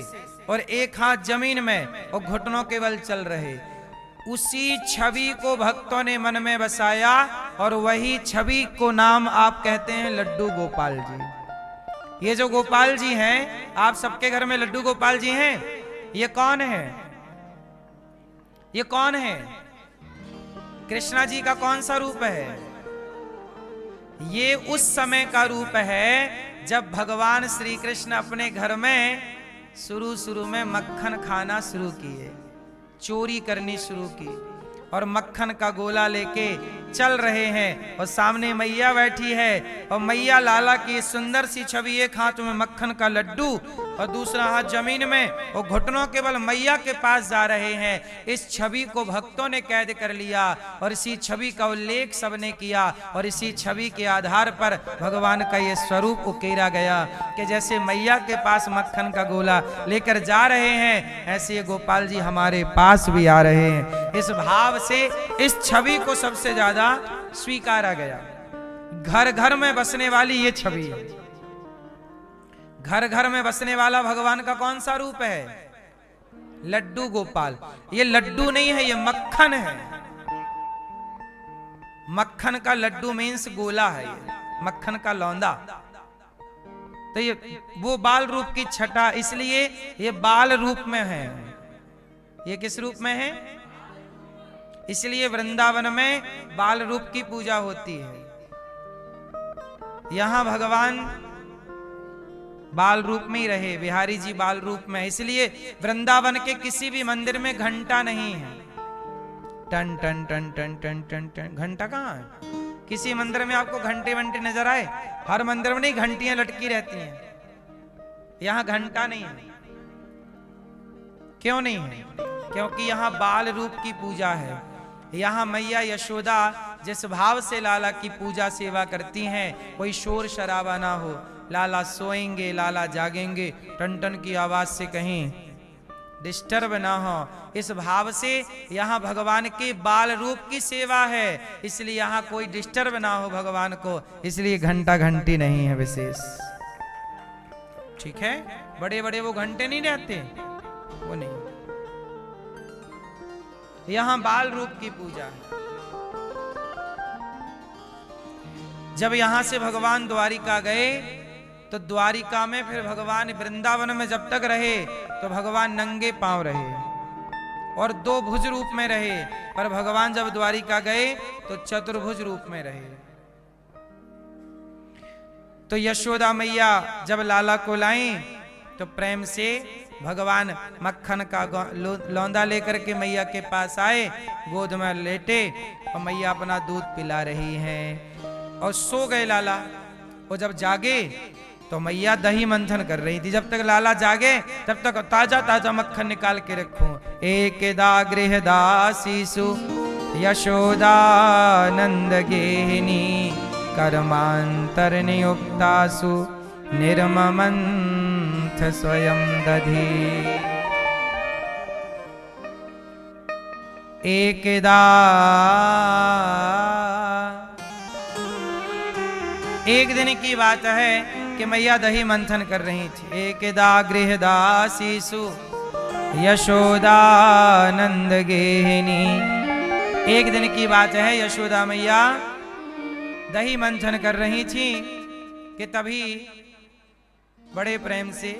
और एक हाथ जमीन में, और घुटनों के बल चल रहे। उसी छवि को भक्तों ने मन में बसाया और वही छवि को नाम आप कहते हैं लड्डू गोपाल जी। ये जो गोपाल जी हैं, आप सबके घर में लड्डू गोपाल जी हैं। ये कौन है? ये कौन है? कृष्णा जी का कौन सा रूप है? ये उस समय का रूप है जब भगवान श्री कृष्ण अपने घर में शुरू में मक्खन खाना शुरू किए, चोरी करनी शुरू की, और मक्खन का गोला लेके चल रहे हैं, और सामने मैया बैठी है, और मैया लाला की सुंदर सी छवि, एक हाथ में मक्खन का लड्डू और दूसरा हाथ जमीन में, और घुटनों के बल मैया के पास जा रहे हैं। इस छवि को भक्तों ने कैद कर लिया और इसी छवि का उल्लेख सबने किया, और इसी छवि के आधार पर भगवान का ये स्वरूप उकेरा गया कि जैसे मैया के पास मक्खन का गोला लेकर जा रहे हैं, ऐसे ये गोपाल जी हमारे पास भी आ रहे हैं। इस भाव से इस छवि को सबसे ज्यादा स्वीकारा गया। घर घर में बसने वाली ये छवि है। घर घर में बसने वाला भगवान का कौन सा रूप है? लड्डू गोपाल। ये लड्डू नहीं है, ये मक्खन है। मक्खन का लड्डू मीन्स गोला है, ये मक्खन का लौंदा। तो ये वो बाल रूप की छटा, इसलिए ये बाल रूप में है। ये किस रूप में है? इसलिए वृंदावन में बाल रूप की पूजा होती है। यहां भगवान बाल रूप में ही रहे, बिहारी जी बाल रूप में, इसलिए वृंदावन के किसी भी मंदिर में घंटा नहीं है। टन टन टन टन टन टन टन, घंटा कहाँ है? किसी मंदिर में आपको घंटे वंटे नजर आए? हर मंदिर में नहीं, घंटियां लटकी रहती हैं। यहां घंटा नहीं है। क्यों नहीं है? क्योंकि यहां बाल रूप की पूजा है। यहाँ मैया यशोदा जिस भाव से लाला की पूजा सेवा करती हैं, कोई शोर शराबा ना हो, लाला सोएंगे, लाला जागेंगे, टन टन की आवाज से कहीं डिस्टर्ब ना हो, इस भाव से यहाँ भगवान के बाल रूप की सेवा है। इसलिए यहाँ कोई डिस्टर्ब ना हो भगवान को, इसलिए घंटा घंटी नहीं है विशेष। ठीक है? बड़े बड़े वो घंटे नहीं रहते, वो नहीं। यहां बाल रूप की पूजा है। जब यहां से भगवान द्वारिका गए तो द्वारिका में फिर भगवान वृंदावन में जब तक रहे तो भगवान नंगे पांव रहे और 2 भुज रूप में रहे, पर भगवान जब द्वारिका गए तो चतुर्भुज रूप में रहे। तो यशोदा मैया जब लाला को लाई तो प्रेम से भगवान मक्खन का लौंदा लेकर के मैया के पास आए, गोद में लेटे और मैया अपना दूध पिला रही हैं और सो गए लाला। और जब जागे तो मैया दही मंथन कर रही थी। जब तक लाला जागे तब तक ताजा ताजा मक्खन निकाल के रखो। एकदा गृहदासीसु यशोदा नंद गेहिनी कर्मांतर नियुक्तासु निर्ममंथ कंठ स्वयं दधी। एकदा एक दिन की बात है कि मैया दही मंथन कर रही थी। एकदा गृहदासीसु यशोदानंद गेहिनी। एक दिन की बात है, यशोदा मैया दही मंथन कर रही थी कि तभी बड़े प्रेम से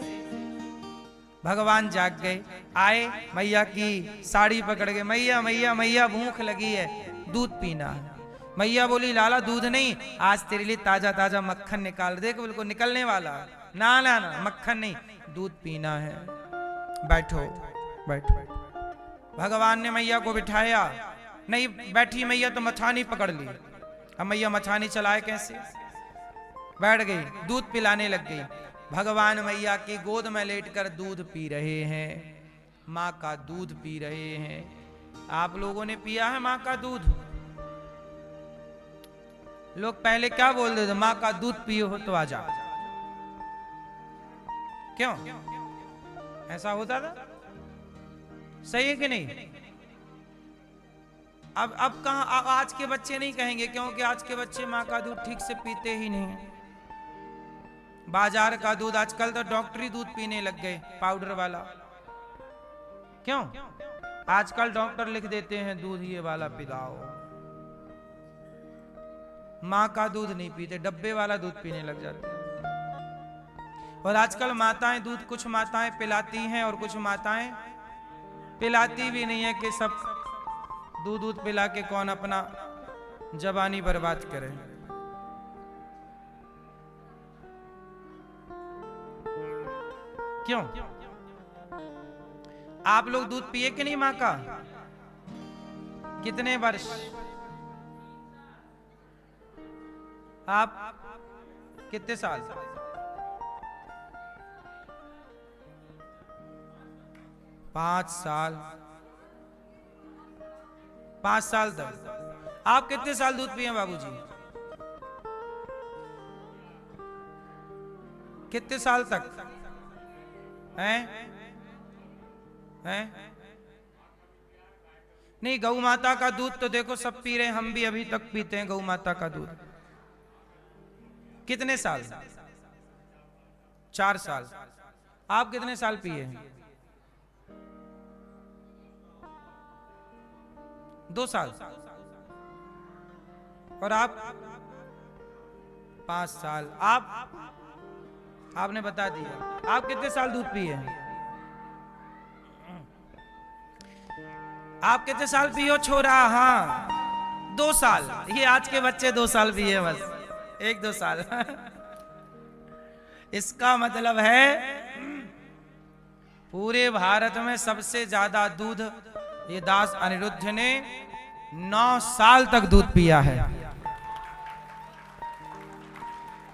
भगवान जाग गए। आए, मैया की साड़ी पकड़ के, मैया मैया मैया भूख लगी है, दूध पीना है। मैया बोली, लाला दूध नहीं, आज तेरे लिए ताजा ताजा मक्खन निकाल, देख बिल्कुल निकलने वाला। ना ना ना, मक्खन नहीं, दूध पीना है। बैठो बैठो। भगवान ने मैया को बिठाया, नहीं बैठी मैया तो मछानी पकड़ ली। अब मैया मछानी चलाए कैसे, बैठ गई, दूध पिलाने लग गई। भगवान मैया की गोद में लेटकर दूध पी रहे हैं, माँ का दूध पी रहे हैं। आप लोगों ने पिया है माँ का दूध? लोग पहले क्या बोलते थे, माँ का दूध पियो हो तो आ जा। क्यों ऐसा होता था? सही है कि नहीं? अब कहां, आज के बच्चे नहीं कहेंगे, क्योंकि आज के बच्चे माँ का दूध ठीक से पीते ही नहीं। बाजार का दूध, आजकल तो डॉक्टरी दूध पीने लग गए, पाउडर वाला। क्यों? आजकल डॉक्टर लिख देते हैं दूध ये वाला पिलाओ। माँ का दूध नहीं पीते, डब्बे वाला दूध पीने लग जाते हैं। और आजकल माताएं दूध, कुछ माताएं पिलाती हैं और कुछ माताएं पिलाती भी नहीं है, कि सब दूध पिला के कौन अपना जवानी बर्बाद करे। क्यों? आप लोग दूध पिए कि नहीं माँ का? कितने वर्ष? आप कितने साल? 5 साल। 5 साल तक। आप कितने साल दूध पिए बाबूजी? कितने साल तक हैं? नहीं, गौ माता का दूध तो देखो सब पी रहे हैं, हम भी अभी तक पीते हैं गौ माता का दूध। कितने साल? 4 साल। आप कितने साल पिए हैं? 2 साल। और आप? 5 साल। आपने बता दिया। आप कितने साल दूध पिए हैं? आप कितने साल पियो छोरा? हाँ 2 साल। ये आज के बच्चे 2 साल पिए बस, 1-2 साल। इसका मतलब है पूरे भारत में सबसे ज्यादा दूध ये दास अनिरुद्ध ने 9 साल तक दूध पिया है।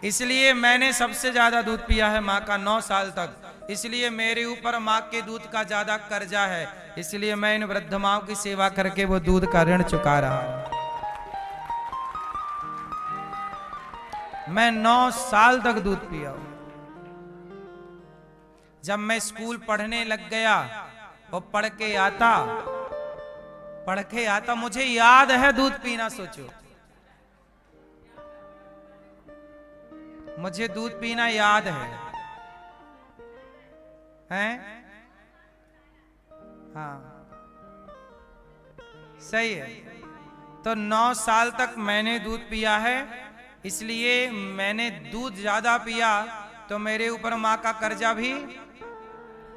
इसलिए मैंने सबसे ज्यादा दूध पिया है माँ का 9 साल तक। इसलिए मेरे ऊपर माँ के दूध का ज्यादा कर्जा है। इसलिए मैं इन वृद्ध माँओं की सेवा करके वो दूध का ऋण चुका रहा हूं। मैं 9 साल तक दूध पिया हूं। जब मैं स्कूल पढ़ने लग गया और पढ़ के आता मुझे याद है दूध पीना। सोचो, मुझे दूध पीना याद है? हाँ सही है। तो 9 साल तक मैंने दूध पिया है। इसलिए मैंने दूध ज्यादा पिया तो मेरे ऊपर माँ का कर्जा भी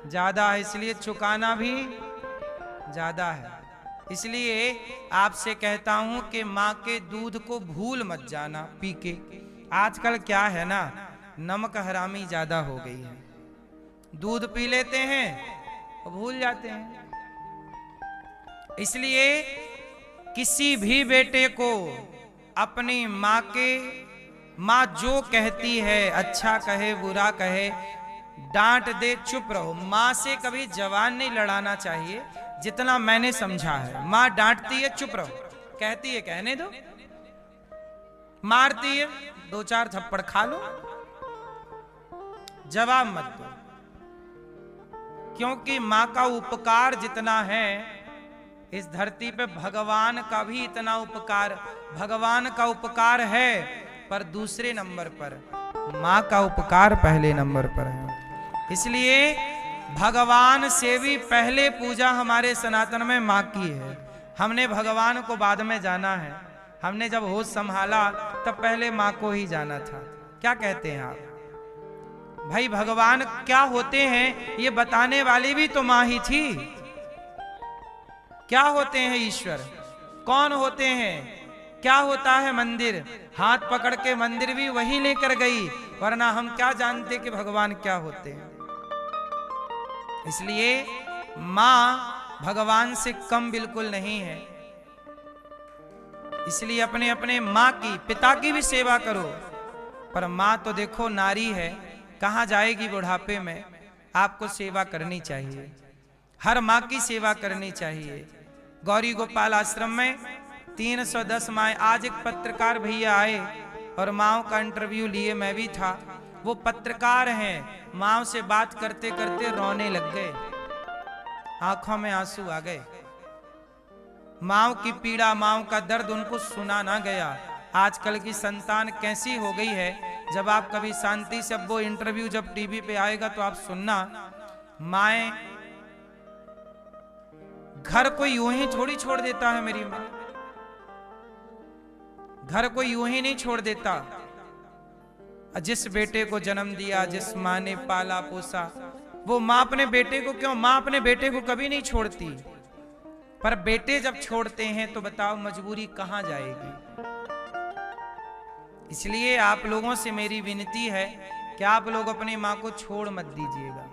ज्यादा है, इसलिए चुकाना भी ज्यादा है। इसलिए आपसे कहता हूं कि माँ के दूध को भूल मत जाना पी के। आजकल क्या है ना, नमक हरामी ज्यादा हो गई है। दूध पी लेते हैं और भूल जाते हैं। इसलिए किसी भी बेटे को अपनी माँ जो कहती है, अच्छा कहे बुरा कहे, डांट दे चुप रहो। माँ से कभी जवान नहीं लड़ाना चाहिए, जितना मैंने समझा है। माँ डांटती है चुप रहो, कहती है कहने दो, मारती है 2-4 थप्पड़ खा लो, जवाब मत दो। क्योंकि माँ का उपकार जितना है इस धरती पे भगवान का भी इतना उपकार, भगवान का उपकार है पर दूसरे नंबर पर, माँ का उपकार पहले नंबर पर है। इसलिए भगवान से भी पहले पूजा हमारे सनातन में माँ की है। हमने भगवान को बाद में जाना है। हमने जब होश संभाला तब पहले माँ को ही जाना था। क्या कहते हैं आप? भाई भगवान क्या होते हैं ये बताने वाली भी तो माँ ही थी। क्या होते हैं ईश्वर, कौन होते हैं, क्या होता है मंदिर, हाथ पकड़ के मंदिर भी वही लेकर गई, वरना हम क्या जानते कि भगवान क्या होते हैं। इसलिए माँ भगवान से कम बिल्कुल नहीं है। इसलिए अपने अपने माँ की, पिता की भी सेवा करो। पर माँ तो देखो नारी है, कहाँ जाएगी बुढ़ापे में, आपको सेवा करनी चाहिए। हर माँ की सेवा करनी चाहिए। गौरी गोपाल आश्रम में 310 माएँ, आज एक पत्रकार भैया आए और माँओं का इंटरव्यू लिए, मैं भी था। वो पत्रकार हैं, माँओं से बात करते करते रोने लग गए, आंखों में आंसू आ गए। माँओं की पीड़ा, माँओं का दर्द उनको सुना ना गया। आजकल की संतान कैसी हो गई है, जब आप कभी शांति से, वो इंटरव्यू जब टीवी पे आएगा तो आप सुनना, माएँ घर को यूं ही थोड़ी छोड़ देता है। मेरी माँ घर को यूं ही नहीं छोड़ देता। जिस बेटे को जन्म दिया, जिस माँ ने पाला पोसा, वो माँ अपने बेटे को क्यों, माँ अपने बेटे को कभी नहीं छोड़ती। पर बेटे जब छोड़ते हैं तो बताओ मजबूरी कहां जाएगी। इसलिए आप लोगों से मेरी विनती है कि आप लोग अपनी माँ को छोड़ मत दीजिएगा।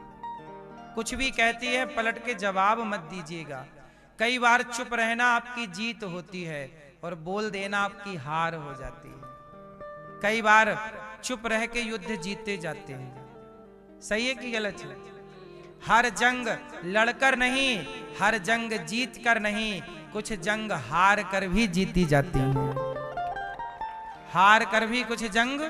कुछ भी कहती है पलट के जवाब मत दीजिएगा। कई बार चुप रहना आपकी जीत होती है और बोल देना आपकी हार हो जाती है। कई बार चुप रह के युद्ध जीते जाते हैं। सही है कि गलत है? हर जंग लड़कर नहीं, हर जंग जीत कर नहीं, कुछ जंग हार कर भी जीती जाती हैं। हार कर भी कुछ जंग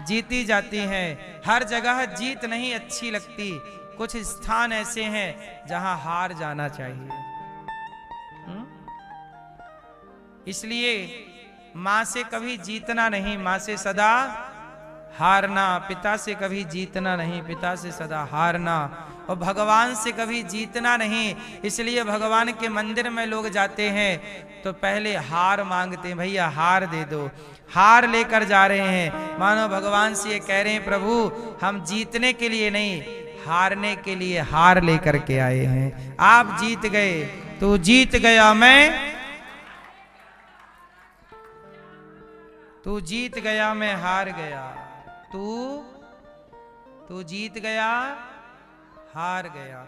जीती जाती हैं। हर जगह जीत नहीं अच्छी लगती, कुछ स्थान ऐसे हैं जहां हार जाना चाहिए। इसलिए मां से कभी जीतना नहीं, मां से सदा हारना। पिता से कभी जीतना नहीं, पिता से सदा हारना। और भगवान से कभी जीतना नहीं। इसलिए भगवान के मंदिर में लोग जाते हैं तो पहले हार मांगते हैं, भैया हार दे दो। हार लेकर जा रहे हैं, मानो भगवान से ये कह रहे हैं, प्रभु हम जीतने के लिए नहीं, हारने के लिए हार लेकर के आए हैं। आप जीत गए, तू जीत गया, तू जीत गया, मैं हार गया। तू जीत गया, हार गया।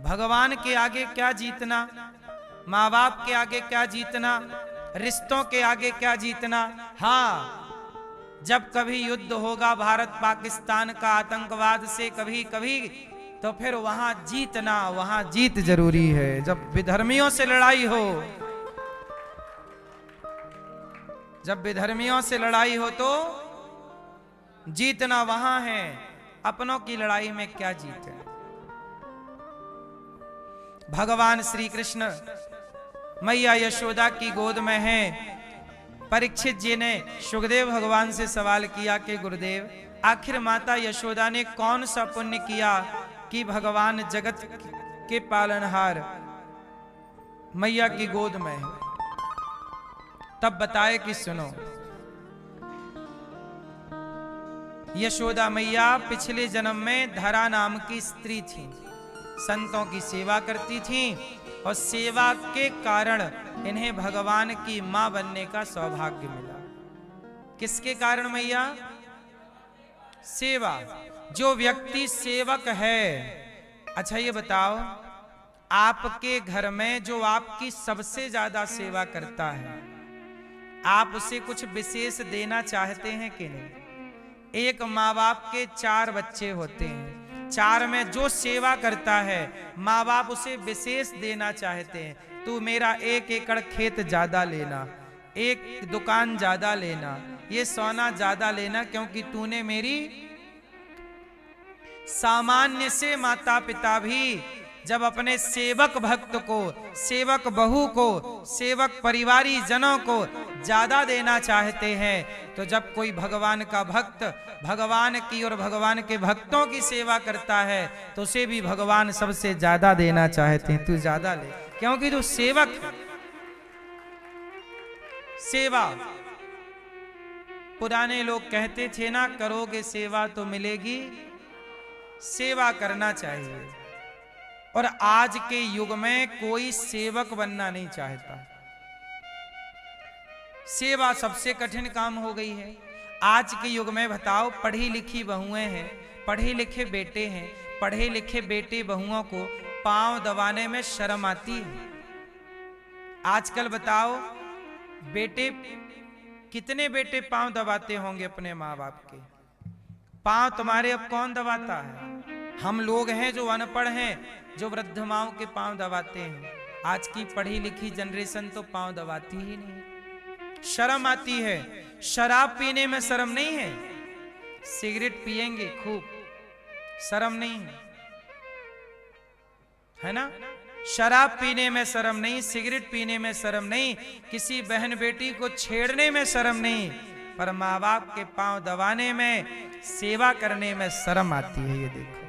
भगवान के आगे क्या जीतना, माँ बाप के आगे क्या जीतना, रिश्तों के आगे क्या जीतना। हाँ, जब कभी युद्ध होगा भारत पाकिस्तान का आतंकवाद से कभी कभी, तो फिर वहां जीतना, वहां जीत जरूरी है। जब विधर्मियों से लड़ाई हो, जब विधर्मियों से लड़ाई हो तो जीतना वहां है। अपनों की लड़ाई में क्या जीते। भगवान श्री कृष्ण मैया यशोदा की गोद में हैं। परीक्षित जी ने सुखदेव भगवान से सवाल किया कि गुरुदेव, आखिर माता यशोदा ने कौन सा पुण्य किया कि भगवान जगत के पालनहार मैया की गोद में है। तब बताए कि सुनो, यशोदा मैया पिछले जन्म में धरा नाम की स्त्री थी, संतों की सेवा करती थी और सेवा के कारण इन्हें भगवान की मां बनने का सौभाग्य मिला। किसके कारण मैया? सेवा। जो व्यक्ति सेवक है, अच्छा ये बताओ, आपके घर में जो आपकी सबसे ज्यादा सेवा करता है, आप उसे कुछ विशेष देना चाहते हैं कि नहीं? एक माँ बाप के 4 बच्चे होते हैं, 4 में जो सेवा करता है माँ बाप उसे विशेष देना चाहते हैं। तू मेरा 1 एकड़ खेत ज्यादा लेना, 1 दुकान ज्यादा लेना, ये सोना ज्यादा लेना, क्योंकि तूने मेरी सामान्य से माता पिता भी जब अपने सेवक भक्त को, सेवक बहू को, सेवक परिवारी जनों को ज्यादा देना चाहते हैं, तो जब कोई भगवान का भक्त भगवान की और भगवान के भक्तों की सेवा करता है तो उसे भी भगवान सबसे ज्यादा देना चाहते हैं। तू ज्यादा ले, क्योंकि तू सेवक है। सेवा, पुराने लोग कहते थे ना, करोगे सेवा तो मिलेगी। सेवा करना चाहिए। और आज के युग में कोई सेवक बनना नहीं चाहता। सेवा सबसे कठिन काम हो गई है आज के युग में। बताओ, पढ़ी लिखी बहुएं हैं, पढ़े लिखे बेटे हैं, पढ़े लिखे बेटे बहुओं को पांव दबाने में शर्म आती है। आजकल बताओ, बेटे कितने बेटे पांव दबाते होंगे अपने माँ बाप के? पांव तुम्हारे अब कौन दबाता है? हम लोग हैं जो अनपढ़ हैं, जो वृद्ध माओं के पांव दबाते हैं। आज की पढ़ी लिखी जनरेशन तो पांव दबाती ही नहीं। शर्म आती है। शराब पीने में शर्म नहीं है, सिगरेट पिएंगे खूब, शर्म नहीं है ना? शराब पीने में शर्म नहीं, सिगरेट पीने में शर्म नहीं, किसी बहन बेटी को छेड़ने में शर्म नहीं, पर माँ बाप के पांव दबाने में, सेवा करने में शर्म आती है। ये देखो,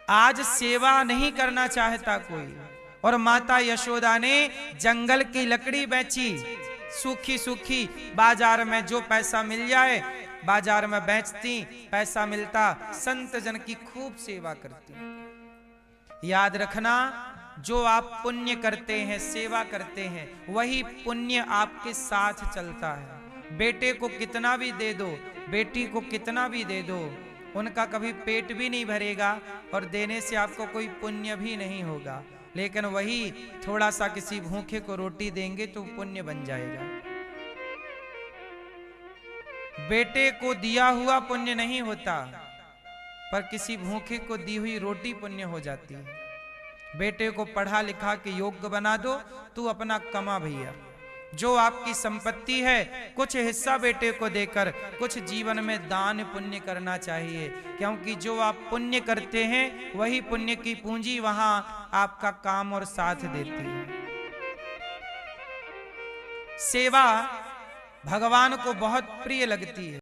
आज सेवा नहीं करना चाहता कोई। और माता यशोदा ने जंगल की लकड़ी बेची, सूखी सूखी, बाजार में जो पैसा मिल जाए बाजार में बेचती, पैसा मिलता, संत जन की खूब सेवा करती। याद रखना, जो आप पुण्य करते हैं, सेवा करते हैं, वही पुण्य आपके साथ चलता है। बेटे को कितना भी दे दो, बेटी को कितना भी दे दो, उनका कभी पेट भी नहीं भरेगा और देने से आपको कोई पुण्य भी नहीं होगा। लेकिन वही थोड़ा सा किसी भूखे को रोटी देंगे तो पुण्य बन जाएगा। बेटे को दिया हुआ पुण्य नहीं होता, पर किसी भूखे को दी हुई रोटी पुण्य हो जाती है। बेटे को पढ़ा लिखा के योग्य बना दो, तू अपना कमा भैया। जो आपकी संपत्ति है, कुछ हिस्सा बेटे को देकर कुछ जीवन में दान पुण्य करना चाहिए, क्योंकि जो आप पुण्य करते हैं वही पुण्य की पूंजी वहां आपका काम और साथ देती है। सेवा भगवान को बहुत प्रिय लगती है।